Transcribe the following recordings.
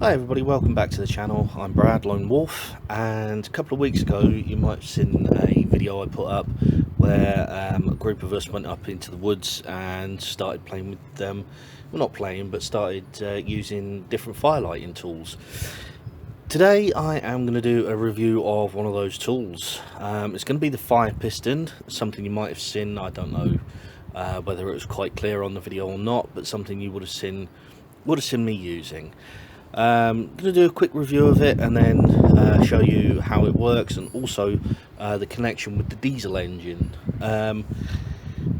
Hi everybody, welcome back to the channel. I'm Brad Lone Wolf, and a couple of weeks ago you might have seen a video I put up where a group of us went up into the woods and started playing with them. Well, not playing, but started using different firelighting tools. Today I am going to do a review of one of those tools. It's going to be the fire piston, something you might have seen. I don't know whether it was quite clear on the video or not, but something you would have seen me using. I'm going to do a quick review of it and then show you how it works, and also the connection with the diesel engine.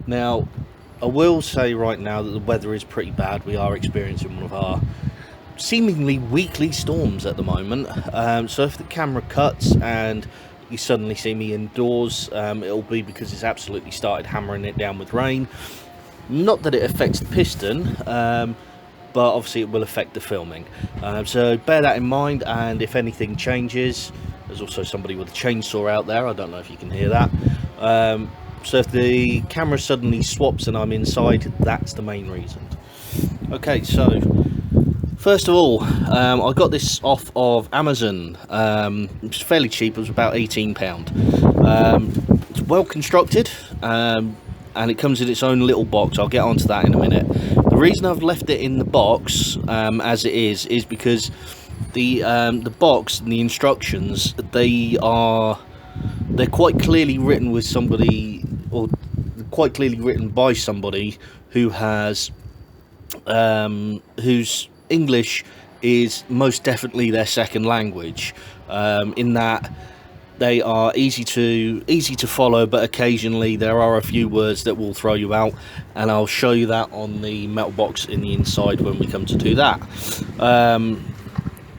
Now, I will say right now that the weather is pretty bad. We are experiencing one of our seemingly weekly storms at the moment, so if the camera cuts and you suddenly see me indoors, it'll be because it's absolutely started hammering it down with rain. Not that it affects the piston, but obviously it will affect the filming, so bear that in mind. And if anything changes, there's also somebody with a chainsaw out there. I don't know if you can hear that. So if the camera suddenly swaps and I'm inside, that's the main reason. Okay, so first of all, I got this off of Amazon. It's fairly cheap. It was about £18. It's well constructed, and it comes in its own little box. I'll get onto that in a minute. The reason I've left it in the box as it is because the box and the instructions, they're quite clearly written with somebody, or quite clearly written by somebody who has whose English is most definitely their second language, in that they are easy to follow, but occasionally there are a few words that will throw you out, and I'll show you that on the metal box in the inside when we come to do that.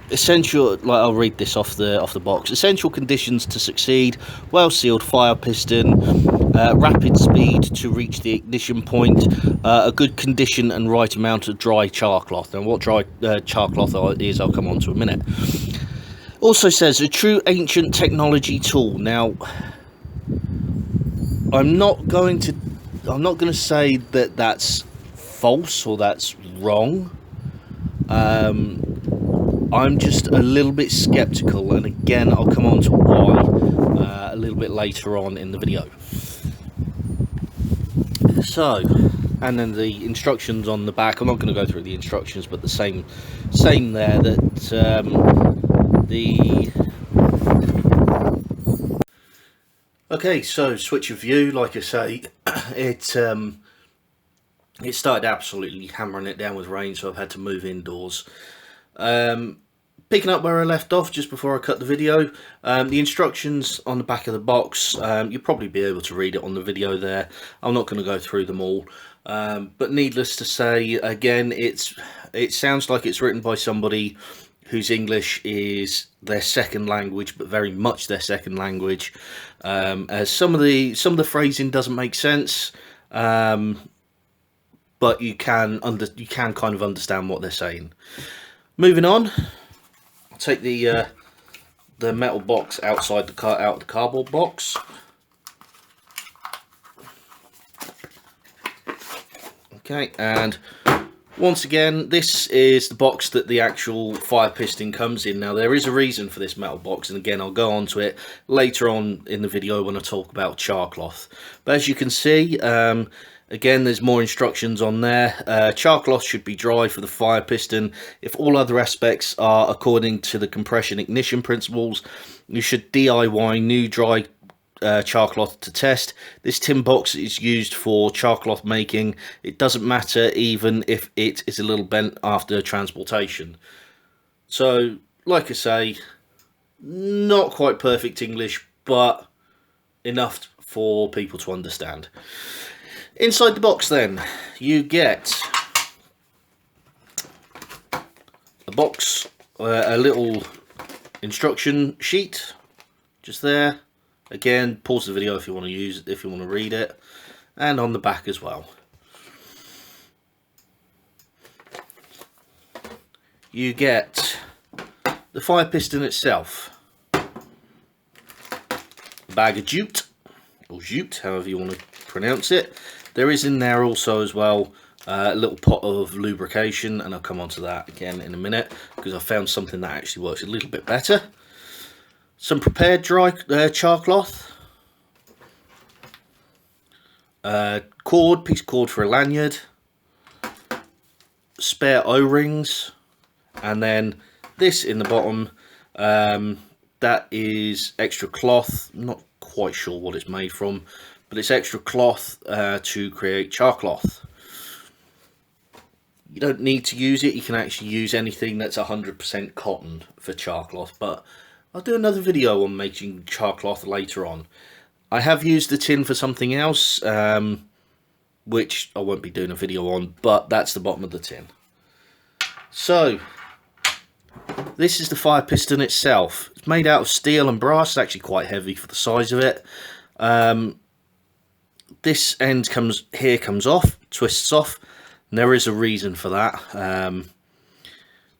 Essential, like, I'll read this off the box. Essential conditions to succeed: well sealed fire piston, rapid speed to reach the ignition point, a good condition and right amount of dry char cloth. And what dry char cloth is, I'll come on to in a minute. Also says a true ancient technology tool. Now, I'm not going to say that that's false or that's wrong. I'm just a little bit skeptical, and again I'll come on to why a little bit later on in the video. So, and then the instructions on the back. I'm not going to go through the instructions, but the same there, that okay, so switch of view. Like I say, it started absolutely hammering it down with rain, so I've had to move indoors. Picking up where I left off just before I cut the video, the instructions on the back of the box, you'll probably be able to read it on the video there. I'm not going to go through them all, but needless to say, again, it sounds like it's written by somebody whose English is their second language, but very much their second language, as some of the phrasing doesn't make sense, but you can kind of understand what they're saying. Moving on, I'll take the metal box outside out of the cardboard box. Okay, and once again, this is the box that the actual fire piston comes in. Now, there is a reason for this metal box, and again, I'll go on to it later on in the video when I talk about char cloth. But as you can see, again, there's more instructions on there. Char cloth should be dry for the fire piston. If all other aspects are according to the compression ignition principles, you should DIY new dry char cloth to test. This tin box is used for char cloth making. It doesn't matter even if it is a little bent after transportation. So, like I say, not quite perfect English, but enough for people to understand. Inside the box then, you get a box, a little instruction sheet, just there. Again, pause the video if you want to use it, if you want to read it, and on the back as well. You get the fire piston itself, a bag of jute, or jute, however you want to pronounce it. There is in there also as well a little pot of lubrication, and I'll come on to that again in a minute because I found something that actually works a little bit better. Some prepared dry char cloth, piece of cord for a lanyard, spare O-rings, and then this in the bottom, that is extra cloth. I'm not quite sure what it's made from, but it's extra cloth to create char cloth. You don't need to use it. You can actually use anything that's 100% cotton for char cloth, but I'll do another video on making char cloth later on. I have used the tin for something else, which I won't be doing a video on, but that's the bottom of the tin. So this is the fire piston itself. It's made out of steel and brass. It's actually quite heavy for the size of it. This end comes off, twists off, and there is a reason for that.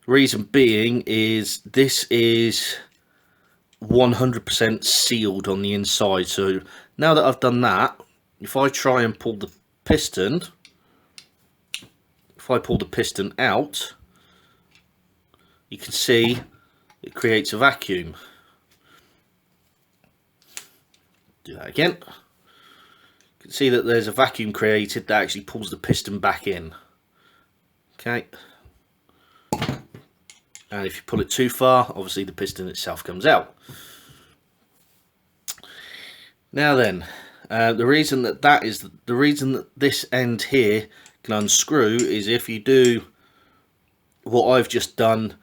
Reason being is this is 100% sealed on the inside. So now that I've done that, if I try and pull the piston, out, you can see it creates a vacuum. Do that again. You can see that there's a vacuum created that actually pulls the piston back in. Okay. And if you pull it too far, obviously the piston itself comes out. Now then, the reason that this end here can unscrew is if you do what I've just done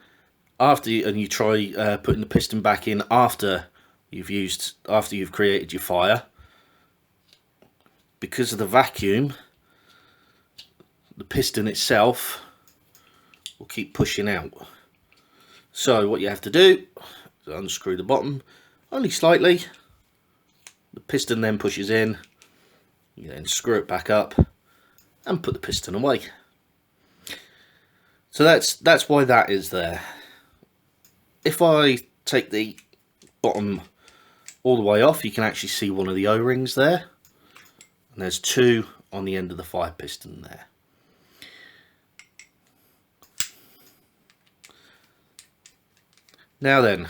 and you try putting the piston back in after you've created your fire. Because of the vacuum, the piston itself will keep pushing out. So what you have to do is unscrew the bottom only slightly. The piston then pushes in. You then screw it back up and put the piston away. So that's why that is there. If I take the bottom all the way off, you can actually see one of the O-rings there. And there's two on the end of the fire piston there. Now then,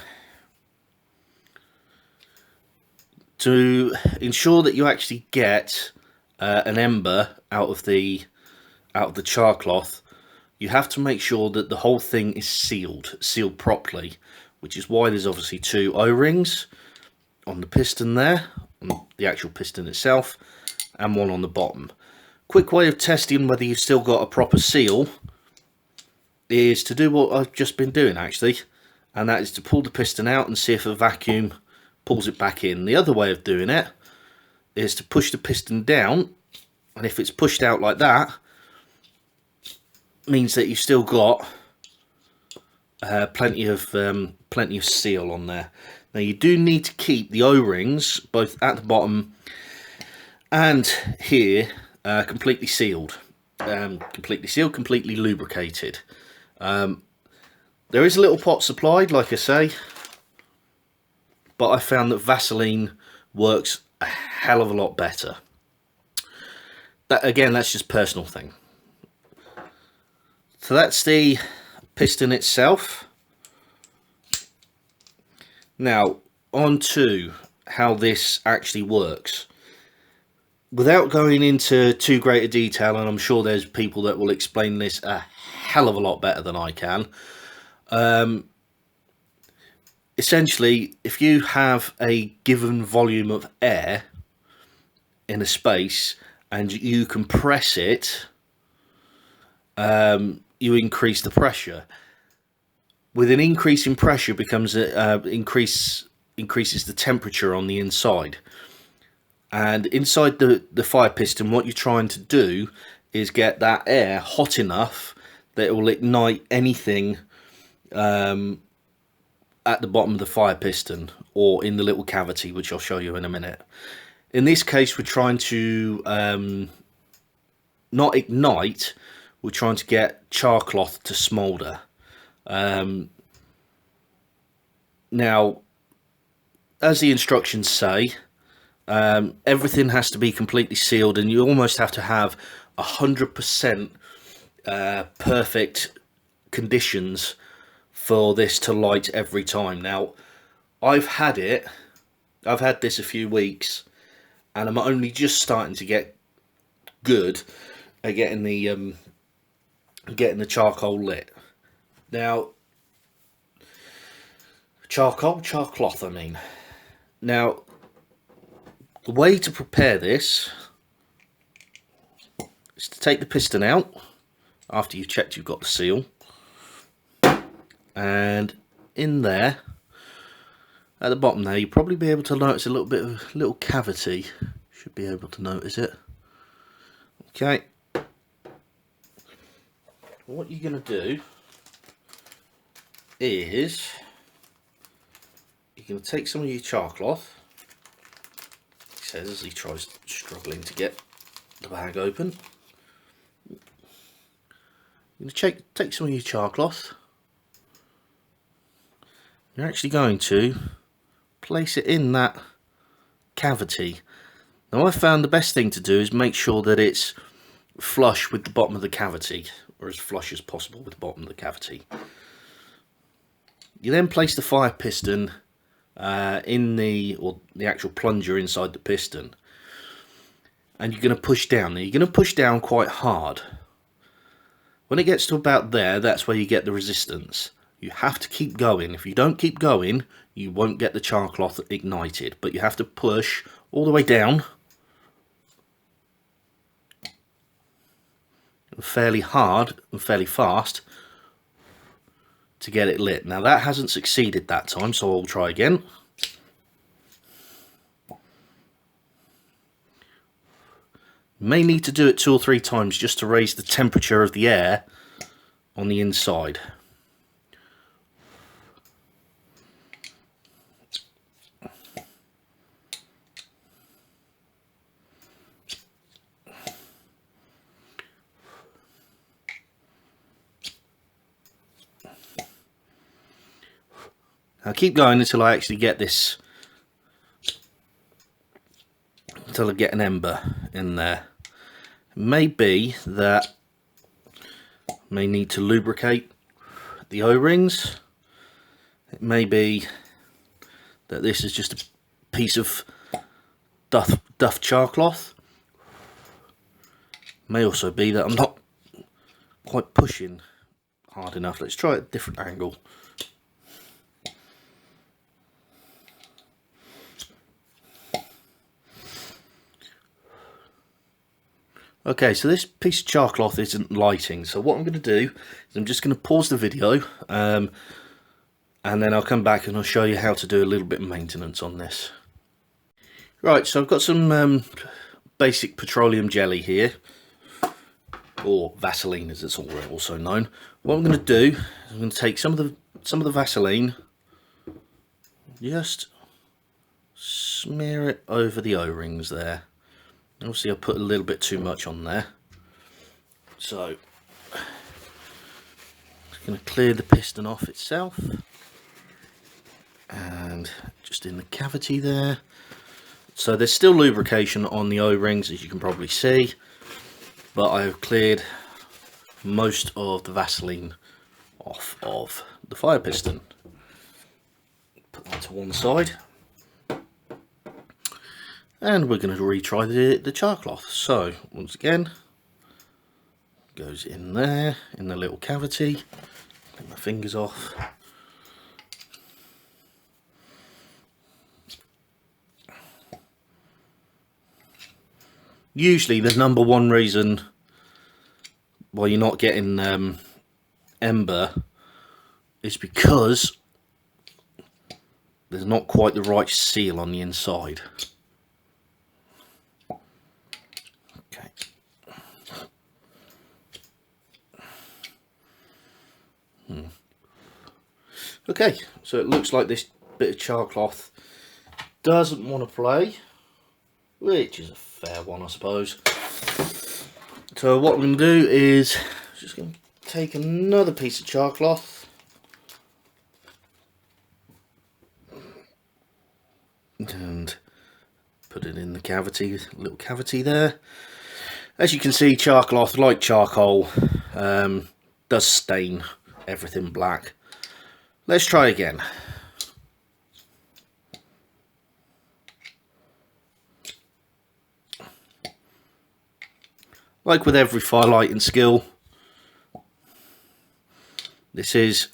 to ensure that you actually get an ember out of the char cloth, you have to make sure that the whole thing is sealed properly, which is why there's obviously two O-rings on the piston there, on the actual piston itself, and one on the bottom. Quick way of testing whether you've still got a proper seal is to do what I've just been doing actually, and that is to pull the piston out and see if a vacuum pulls it back in. The other way of doing it is to push the piston down, and if it's pushed out like that, means that you've still got plenty of seal on there. Now you do need to keep the O-rings both at the bottom and here completely sealed, completely lubricated. There is a little pot supplied, like I say, but I found that Vaseline works a hell of a lot better. Again, that's just a personal thing. So that's the piston itself. Now on to how this actually works. Without going into too great a detail, and I'm sure there's people that will explain this a hell of a lot better than I can. Essentially, if you have a given volume of air in a space and you compress it, you increase the pressure. With an increase in pressure becomes increases the temperature on the inside. And inside the fire piston, what you're trying to do is get that air hot enough that it will ignite anything at the bottom of the fire piston or in the little cavity, which I'll show you in a minute. In this case, we're trying to not ignite, we're trying to get char cloth to smoulder. Now, as the instructions say, everything has to be completely sealed, and you almost have to have 100% perfect conditions for this to light every time. Now, I've had this a few weeks, and I'm only just starting to get good at getting the charcoal lit. Now, char cloth, I mean. Now, the way to prepare this is to take the piston out after you've checked you've got the seal, and in there at the bottom there, you'll probably be able to notice a little cavity. Should be able to notice it. Okay. What you're going to do is you're going to take some of your char cloth, he says as he tries struggling to get the bag open. You're going to take some of your char cloth. You're actually going to place it in that cavity. Now, I found the best thing to do is make sure that it's flush with the bottom of the cavity, or as flush as possible with the bottom of the cavity. You then place the fire piston in the actual plunger inside the piston, and you're going to push down. Now, you're going to push down quite hard. When it gets to about there, that's where you get the resistance. You have to keep going. If you don't keep going, you won't get the char cloth ignited, but you have to push all the way down fairly hard and fairly fast to get it lit. Now, that hasn't succeeded that time, so I'll try again. You may need to do it 2 or 3 times just to raise the temperature of the air on the inside. I'll keep going until I actually get this, until I get an ember in there. It may be that I may need to lubricate the O-rings. It may be that this is just a piece of duff char cloth. It may also be that I'm not quite pushing hard enough. Let's try a different angle. Okay, so this piece of char cloth isn't lighting, so what I'm going to do is I'm just going to pause the video, and then I'll come back and I'll show you how to do a little bit of maintenance on this. Right, so I've got some basic petroleum jelly here, or Vaseline as it's also known. What I'm going to do is I'm going to take some of the Vaseline, just smear it over the O-rings there. Obviously, I put a little bit too much on there, so I'm going to clear the piston off itself, and just in the cavity there. So there's still lubrication on the O-rings, as you can probably see, but I have cleared most of the Vaseline off of the fire piston. Put that to one side. And we're going to retry the char cloth. So, once again, goes in there, in the little cavity. Take my fingers off. Usually, the number one reason why you're not getting ember is because there's not quite the right seal on the inside. Okay, so it looks like this bit of char cloth doesn't want to play, which is a fair one, I suppose. So what I'm going to do is just going to take another piece of char cloth and put it in the cavity, little cavity there, As you can see, char cloth, like charcoal, does stain everything black. Let's try again. Like with every fire lighting skill, this is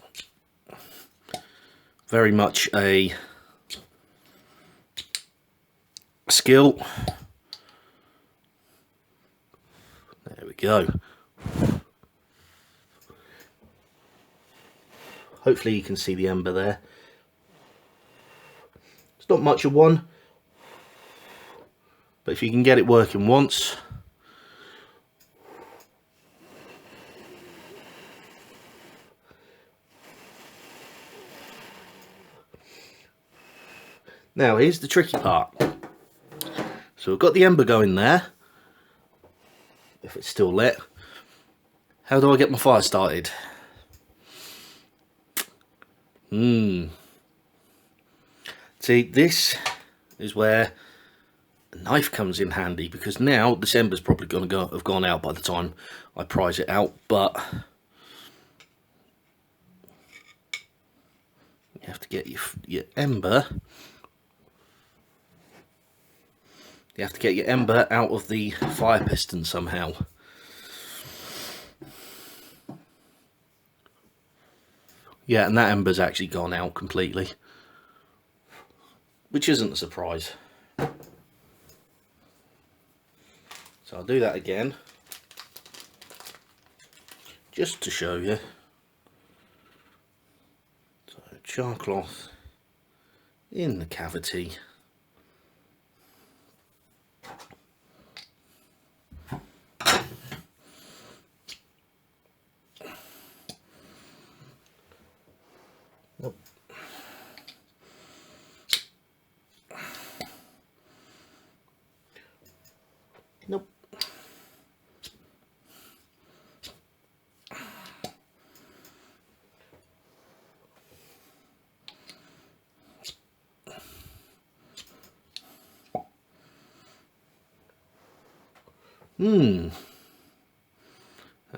very much a skill. There we go. Hopefully you can see the ember there. It's not much of one, but if you can get it working once, now here's the tricky part. So we've got the ember going there, if it's still lit. How do I get my fire started? See, this is where a knife comes in handy, because now this ember's probably going to have gone out by the time I prise it out, but you have to get your ember. You have to get your ember out of the fire piston somehow. Yeah, and that ember's actually gone out completely, which isn't a surprise. So I'll do that again, just to show you. So char cloth in the cavity. Nope. Nope.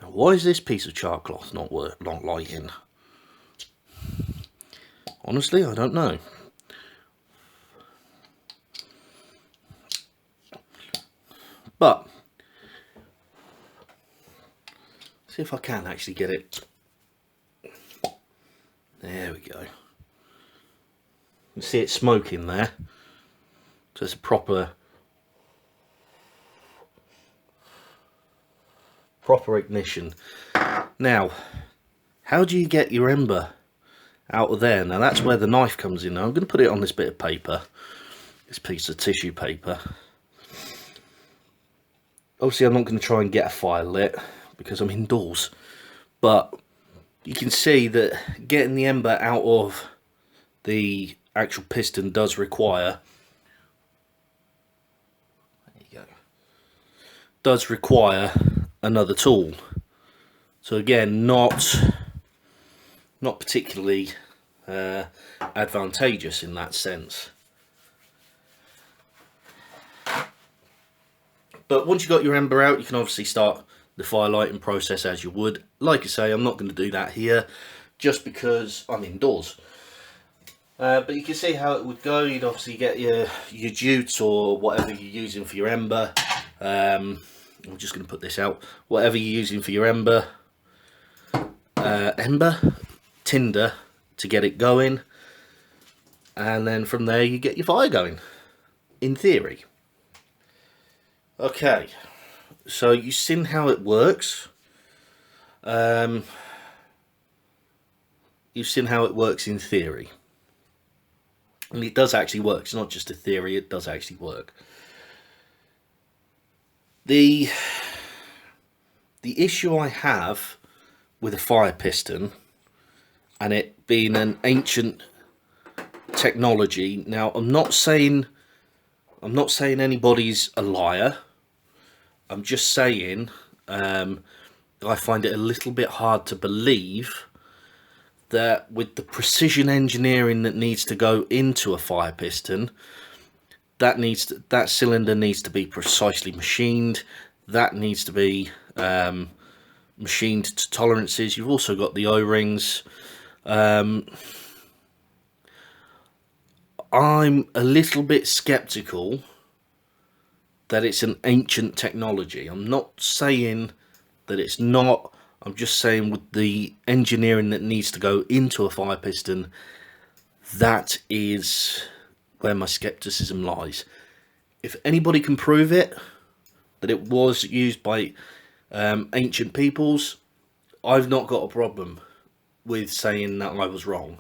Now, why is this piece of char cloth not lighting? Honestly, I don't know. But see if I can actually get it. There we go. You see it smoking there. So it's a proper ignition. Now, how do you get your ember out of there? Now that's where the knife comes in. Now I'm going to put it on this bit of paper, this piece of tissue paper. Obviously I'm not going to try and get a fire lit because I'm indoors, but you can see that getting the ember out of the actual piston does require, there you go, does require another tool. So again, not particularly advantageous in that sense. But once you've got your ember out, you can obviously start the fire lighting process as you would. Like I say, I'm not going to do that here just because I'm indoors. But you can see how it would go. You'd obviously get your jute or whatever you're using for your ember. I'm just going to put this out. Whatever you're using for your ember, tinder to get it going, and then from there you get your fire going, in theory. Okay, so you've seen how it works. You've seen how it works in theory, and it does actually work. It's not just a theory, it does actually work. The issue I have with a fire piston, and it being an ancient technology, now I'm not saying anybody's a liar. I'm just saying I find it a little bit hard to believe that with the precision engineering that needs to go into a fire piston, that cylinder needs to be precisely machined. that needs to be machined to tolerances. You've also got the O-rings. I'm a little bit skeptical that it's an ancient technology. I'm not saying that it's not. I'm just saying with the engineering that needs to go into a fire piston, that is where my skepticism lies. If anybody can prove it, that it was used by ancient peoples, I've not got a problem with saying that I was wrong.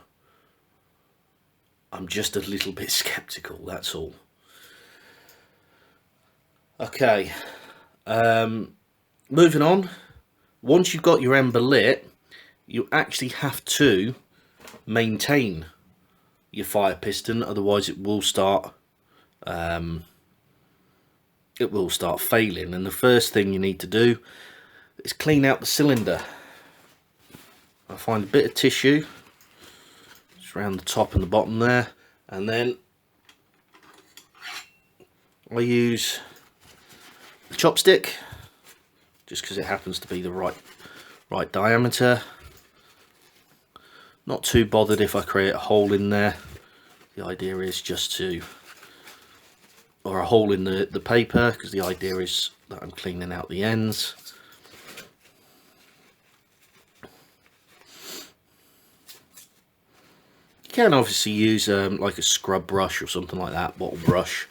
I'm just a little bit skeptical, that's all. Okay, moving on. Once you've got your ember lit, you actually have to maintain your fire piston, otherwise it will start failing. And the first thing you need to do is clean out the cylinder. I find a bit of tissue just around the top and the bottom there, and then I use the chopstick just because it happens to be the right diameter. Not too bothered if I create a hole in there. The idea is just to, or a hole in the paper, because the idea is that I'm cleaning out the ends. You can obviously use like a scrub brush or something like that, bottle brush,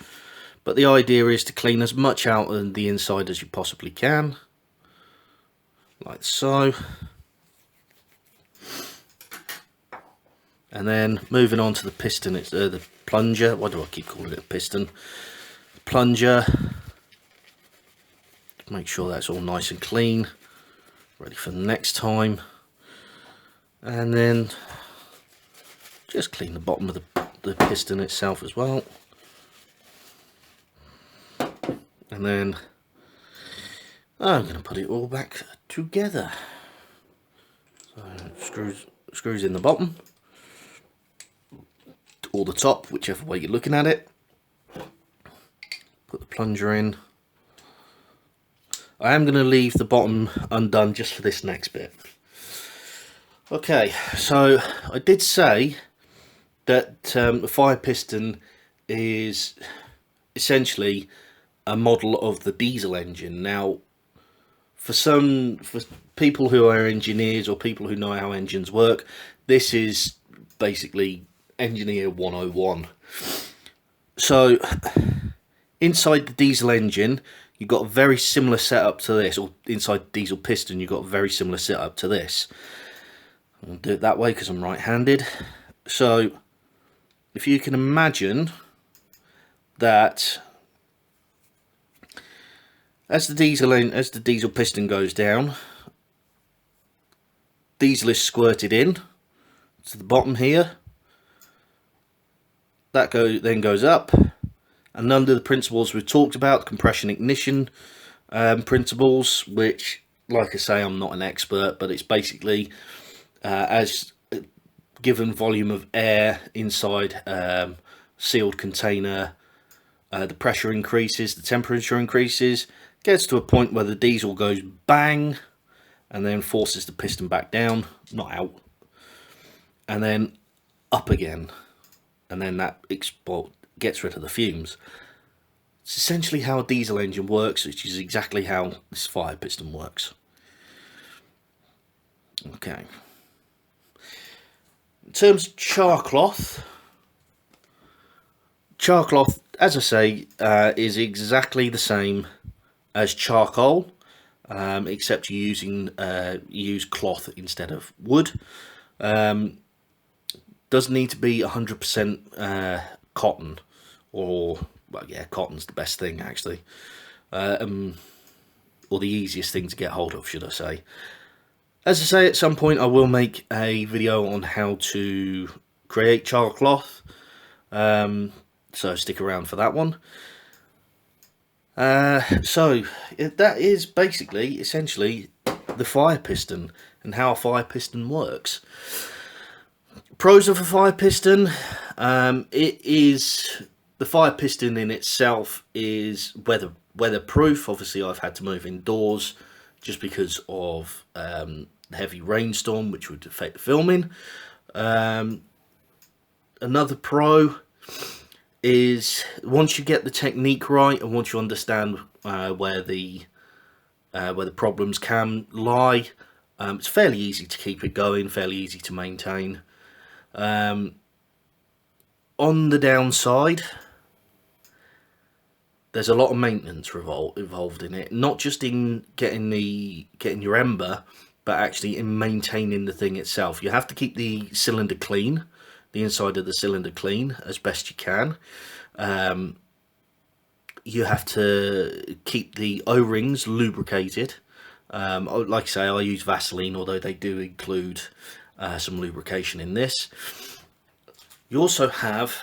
but the idea is to clean as much out of the inside as you possibly can, like so. And then moving on to the piston, it's the plunger. Why do I keep calling it a piston? Plunger. Make sure that's all nice and clean, ready for the next time. And then just clean the bottom of the piston itself as well. And then I'm going to put it all back together. So screws in the bottom, or the top, whichever way you're looking at it. Put the plunger in. I am going to leave the bottom undone just for this next bit. Okay, so I did say that the fire piston is essentially a model of the diesel engine. Now, for people who are engineers or people who know how engines work, this is basically Engineer 101. So inside the diesel engine, you've got a very similar setup to this, or inside the diesel piston, you've got a very similar setup to this. I'll do it that way because I'm right-handed. So if you can imagine that as the diesel piston goes down, diesel is squirted in to the bottom here. That then goes up, and under the principles we've talked about, compression ignition principles, which, like I say, I'm not an expert, but it's basically as given volume of air inside sealed container, the pressure increases, the temperature increases, gets to a point where the diesel goes bang, and then forces the piston back down, not out, and then up again. And then that gets rid of the fumes. It's essentially how a diesel engine works, which is exactly how this fire piston works. Okay. In terms of char cloth, as I say, is exactly the same as charcoal, except you use cloth instead of wood. Does need to be 100% cotton, or, well, yeah, cotton's the best thing actually, or the easiest thing to get hold of, should I say. As I say, at some point I will make a video on how to create char cloth, so stick around for that one. So that is basically, essentially, the fire piston and how a fire piston works. Pros of a fire piston, the fire piston in itself is weatherproof. Obviously, I've had to move indoors just because of the heavy rainstorm, which would affect the filming. Another pro is once you get the technique right and once you understand where the problems can lie, it's fairly easy to keep it going, fairly easy to maintain. On the downside, there's a lot of maintenance involved in it, not just in getting your ember, but actually in maintaining the thing itself. You have to keep the cylinder clean, the inside of the cylinder clean as best you can. You have to keep the O-rings lubricated. Like I say, I use Vaseline, although they do include some lubrication in this. You also have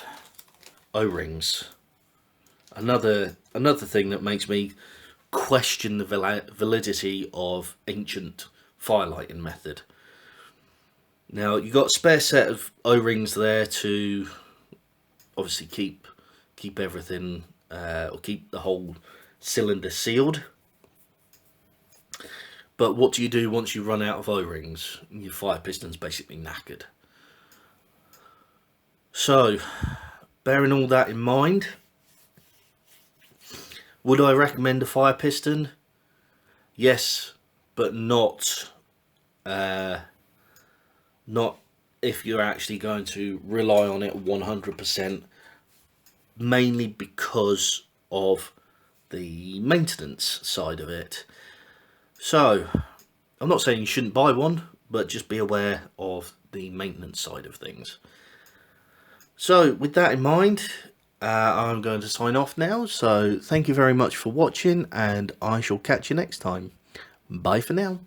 O-rings. Another thing that makes me question the validity of ancient firelighting method. Now, you've got a spare set of O-rings there to obviously keep everything, or keep the whole cylinder sealed. But what do you do once you run out of O-rings? Your fire piston's basically knackered. So, bearing all that in mind, would I recommend a fire piston? Yes, but not if you're actually going to rely on it 100%, mainly because of the maintenance side of it. So, I'm not saying you shouldn't buy one, but just be aware of the maintenance side of things. So, with that in mind, I'm going to sign off now. So, thank you very much for watching, and I shall catch you next time. Bye for now.